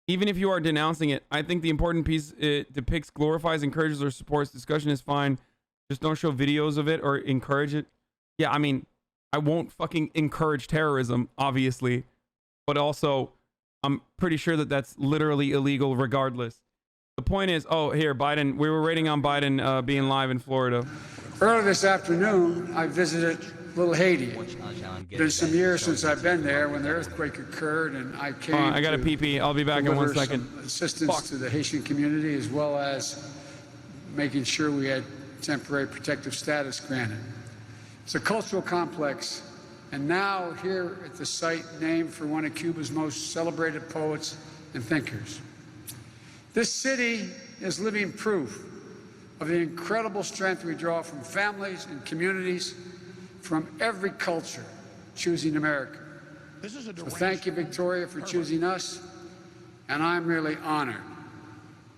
Even if you are denouncing it, I think the important piece, it depicts, glorifies, encourages, or supports discussion is fine. Just don't show videos of it or encourage it. Yeah, I mean, I won't fucking encourage terrorism, obviously. But also, I'm pretty sure that that's literally illegal regardless. The point is, oh, here, Biden, we were waiting on Biden being live in Florida. Earlier this afternoon, I visited Little Haiti. It's been some years since I've been there when the earthquake occurred, and I came I got a pee-pee. I'll be back in 1 second. Assistance to the Haitian community, as well as making sure we had temporary protective status granted. It's a cultural complex, and now here at the site named for one of Cuba's most celebrated poets and thinkers. This city is living proof of the incredible strength we draw from families and communities from every culture choosing America. So thank you, Victoria, for choosing us, and I'm really honored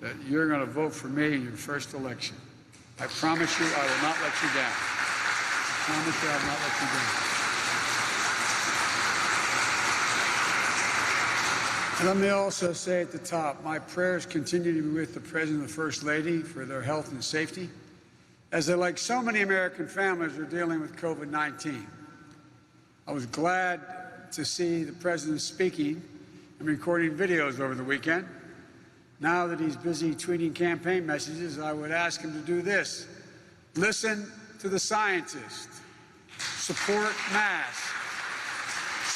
that you're going to vote for me in your first election. I promise you I will not let you down. I promise you I will not let you down. And let me also say at the top, my prayers continue to be with the President and the First Lady for their health and safety, as they, like so many American families, are dealing with COVID-19. I was glad to see the President speaking and recording videos over the weekend. Now that he's busy tweeting campaign messages, I would ask him to do this. Listen to the scientists. Support masks.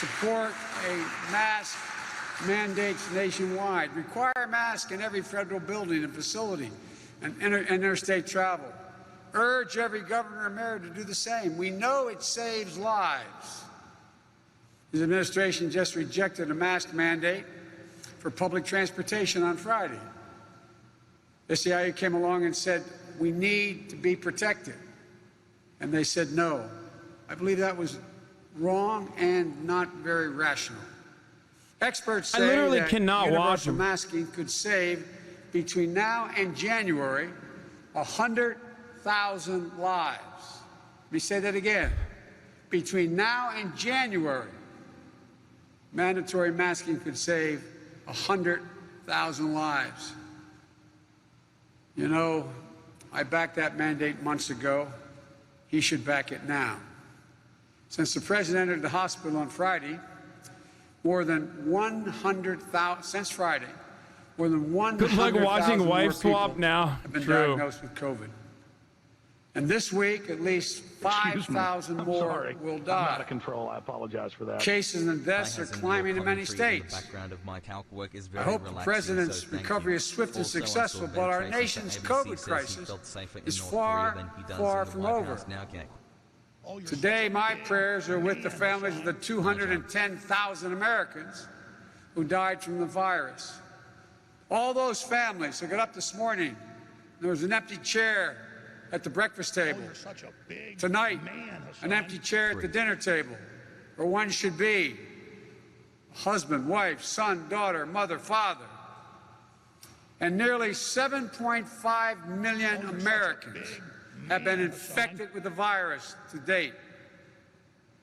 Support a mask mandates nationwide. Require masks in every federal building and facility and interstate travel. Urge every governor and mayor to do the same. We know it saves lives. His administration just rejected a mask mandate for public transportation on Friday. The SEIU came along and said, we need to be protected. And they said no. I believe that was wrong and not very rational. Experts say that universal masking could save, between now and January, 100,000 lives. Let me say that again. Between now and January, mandatory masking could save 100,000 lives. You know, I backed that mandate months ago. He should back it now. Since the president entered the hospital on Friday, more than 100,000, since Friday, more than 100,000 Good luck watching wife more swap people now. have been True. diagnosed with COVID. And this week, at least 5,000 more will die. I'm out of control. I apologize for that. Cases and deaths are climbing in many states. I hope the president's recovery is swift and successful, but our nation's COVID crisis is far, far from over. Today, my prayers are with the families of the 210,000 Americans who died from the virus. All those families who got up this morning, and there was an empty chair at the breakfast table. Tonight, an empty chair at the dinner table, where one should be. Husband, wife, son, daughter, mother, father. And nearly 7.5 million Americans have been infected with the virus to date.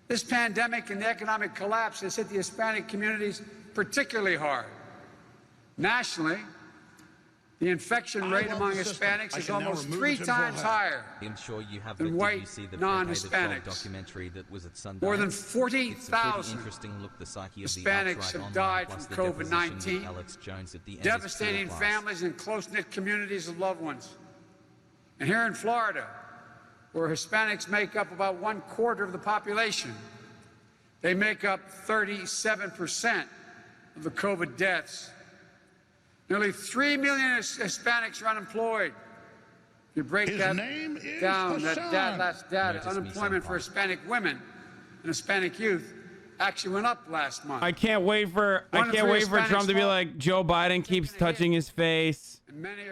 This pandemic and the economic collapse has hit the Hispanic communities particularly hard. Nationally, the infection rate among Hispanics is almost 3 times higher than white non-Hispanics. More than 40,000 Hispanics have died from COVID-19, devastating families and close-knit communities of loved ones. And here in Florida, where Hispanics make up about 1/4 of the population, they make up 37% of the COVID deaths. Nearly 3 million Hispanics are unemployed. If you break that down, that's data. Unemployment for Hispanic women and Hispanic youth actually went up last month. I can't wait for Trump to be like, Joe Biden keeps touching his face.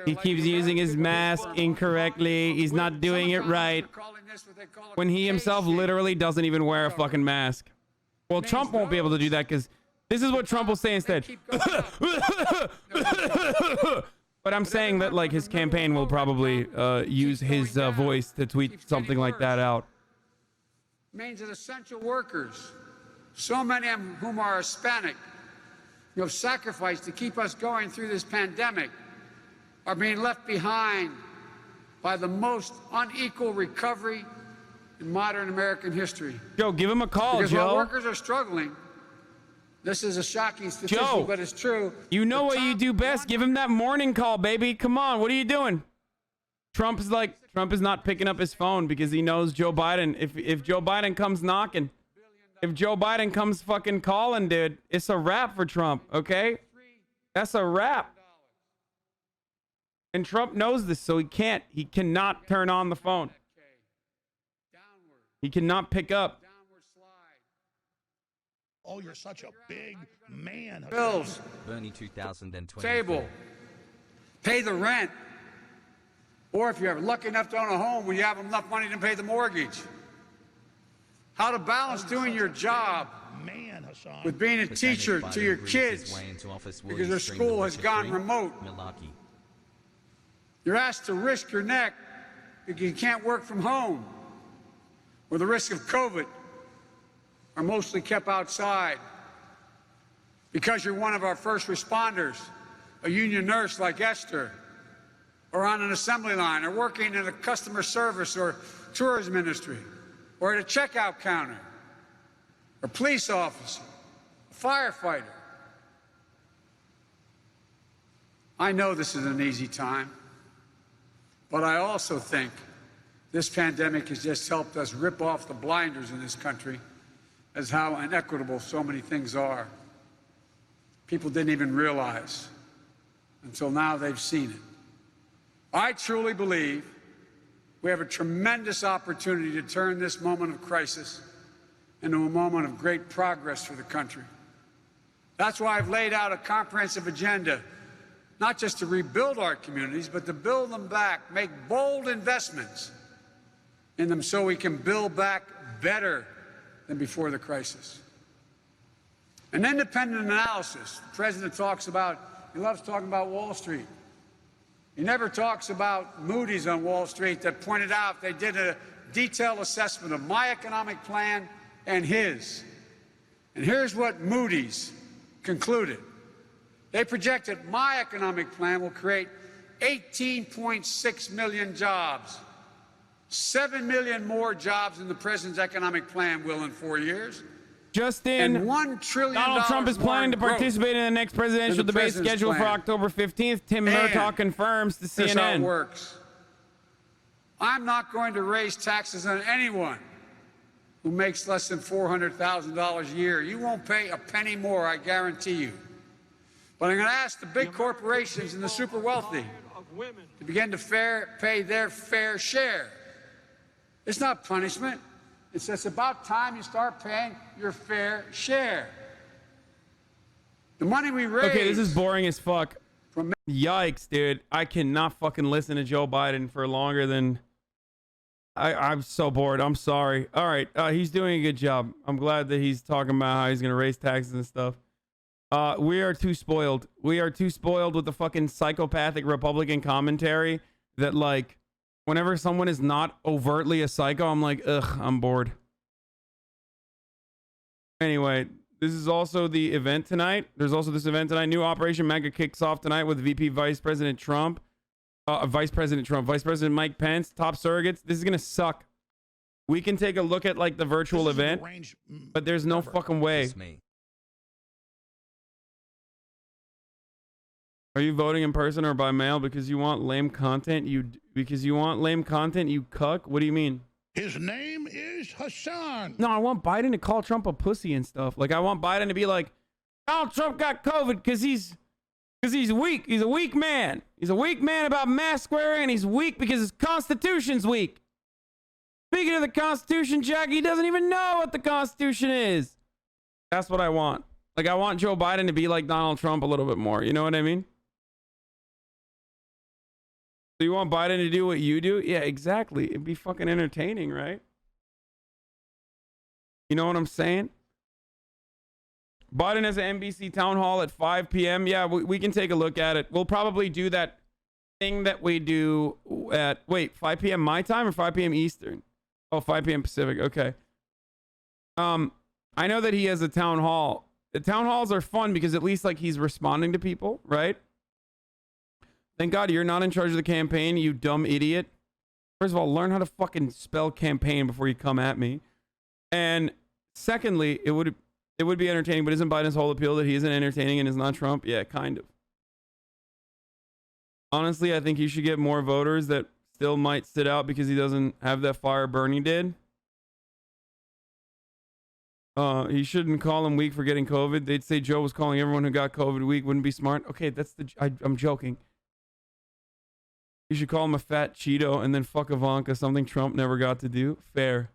He keeps using his mask incorrectly. He's not doing it right. When he himself literally doesn't even wear a fucking mask. Well, Trump won't be able to do that because this is what Trump will say instead. But I'm saying that like his campaign will probably use his voice to tweet something like that out. Means that essential workers, so many of whom are Hispanic, who have sacrificed to keep us going through this pandemic are being left behind by the most unequal recovery in modern American history. Joe, give him a call, because Joe. while workers are struggling, this is a shocking statistic, Joe, but it's true. You know what you do best. Give him that morning call, baby. Come on. What are you doing? Trump is not picking up his phone because he knows Joe Biden. If Joe Biden comes knocking, if Joe Biden comes fucking calling, dude, it's a wrap for Trump, okay? That's a wrap. And Trump knows this, so he cannot turn on the phone. He cannot pick up. Oh, you're such a big man. Bills. Bernie 2020. Table. Pay the rent. Or if you're lucky enough to own a home, will you have enough money to pay the mortgage? How to balance doing your job Man, Hasan. with being a teacher to your kids because their school has gone remote. You're asked to risk your neck because you can't work from home, or the risk of COVID are mostly kept outside. Because you're one of our first responders, a union nurse like Esther, or on an assembly line, or working in a customer service or tourism industry, or at a checkout counter, a police officer, a firefighter. I know this is an easy time, but I also think this pandemic has just helped us rip off the blinders in this country as how inequitable so many things are. People didn't even realize until now they've seen it. I truly believe we have a tremendous opportunity to turn this moment of crisis into a moment of great progress for the country. That's why I've laid out a comprehensive agenda, not just to rebuild our communities, but to build them back, make bold investments in them so we can build back better than before the crisis. An independent analysis. The president he loves talking about Wall Street. He never talks about Moody's on Wall Street that pointed out they did a detailed assessment of my economic plan and his. And here's what Moody's concluded. They projected my economic plan will create 18.6 million jobs, 7 million more jobs than the president's economic plan will in 4 years. Justin, and $1 trillion Donald Trump is planning to participate in the next presidential debate scheduled for October 15th. Tim Murtaugh confirms to CNN. Here's how it works. I'm not going to raise taxes on anyone who makes less than $400,000 a year. You won't pay a penny more, I guarantee you. But I'm going to ask the big corporations and the super wealthy to begin to pay their fair share. It's not punishment. It's about time you start paying your fair share. The money we raise... Okay, this is boring as fuck. Yikes, dude. I cannot fucking listen to Joe Biden for longer than... I'm so bored. I'm sorry. All right, he's doing a good job. I'm glad that he's talking about how he's going to raise taxes and stuff. We are too spoiled. We are too spoiled with the fucking psychopathic Republican commentary that, like, whenever someone is not overtly a psycho, I'm like, ugh, I'm bored. Anyway, this is also the event tonight. There's also this event tonight. New Operation Mega kicks off tonight with Vice President Mike Pence, top surrogates. This is going to suck. We can take a look at, like, the virtual event, but there's no fucking way. Are you voting in person or by mail because you want lame content? You cuck? What do you mean? His name is Hasan. No, I want Biden to call Trump a pussy and stuff. Like, I want Biden to be like, Donald Trump got COVID because he's weak. He's a weak man. He's a weak man about mask wearing, and he's weak because his Constitution's weak. Speaking of the Constitution, Jack, he doesn't even know what the Constitution is. That's what I want. Like, I want Joe Biden to be like Donald Trump a little bit more. You know what I mean? So you want Biden to do what you do? Yeah, exactly. It'd be fucking entertaining, right? You know what I'm saying? Biden has an NBC town hall at 5 p.m. Yeah, we can take a look at it. We'll probably do that thing that we do at, 5 p.m. my time or 5 p.m. Eastern? Oh, 5 p.m. Pacific. Okay. I know that he has a town hall The town halls are fun because at least like he's responding to people, right? Thank God you're not in charge of the campaign, you dumb idiot. First of all, learn how to fucking spell campaign before you come at me. And secondly, it would be entertaining, but isn't Biden's whole appeal that he isn't entertaining and is not Trump? Yeah, kind of. Honestly, I think he should get more voters that still might sit out because he doesn't have that fire Bernie did. He shouldn't call him weak for getting COVID. They'd say Joe was calling everyone who got COVID weak. Wouldn't be smart. Okay, I'm joking. You should call him a fat Cheeto and then fuck Ivanka, something Trump never got to do. Fair.